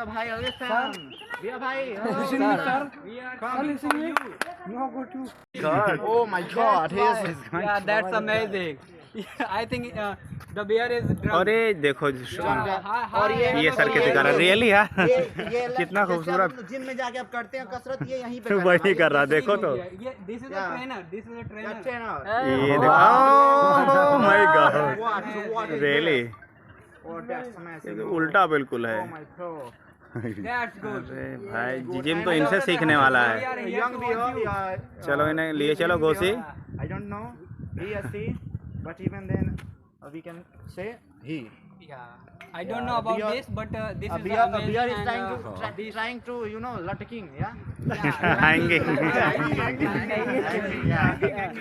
Bia bhai, listen. Bia bhai, Listen me, sir. Sir, listen me. No go to. God. Oh my God, he is. Yeah, that's amazing. I think the bear is drunk. अरे देखो और ये sir के दिखा रहा really यार ये कितना खूबसूरत जिम में जाके आप करते हैं कसरत, ये यहीं पे वही कर रहा देखो तो This is a trainer. This is a trainer. ये देखो ओह माय गॉड रियली उल्टा बिल्कुल है That's good. अरे भाई जिम तो इनसे सीखने वाला है यंग भी हो या चलो इन्हें लिए चलो Ghosi I don't know he or she, but even then we can say he. Yeah. I don't know about beer- this, but this is Beer amazing. is and, trying to latking, yeah. आएंगे yeah.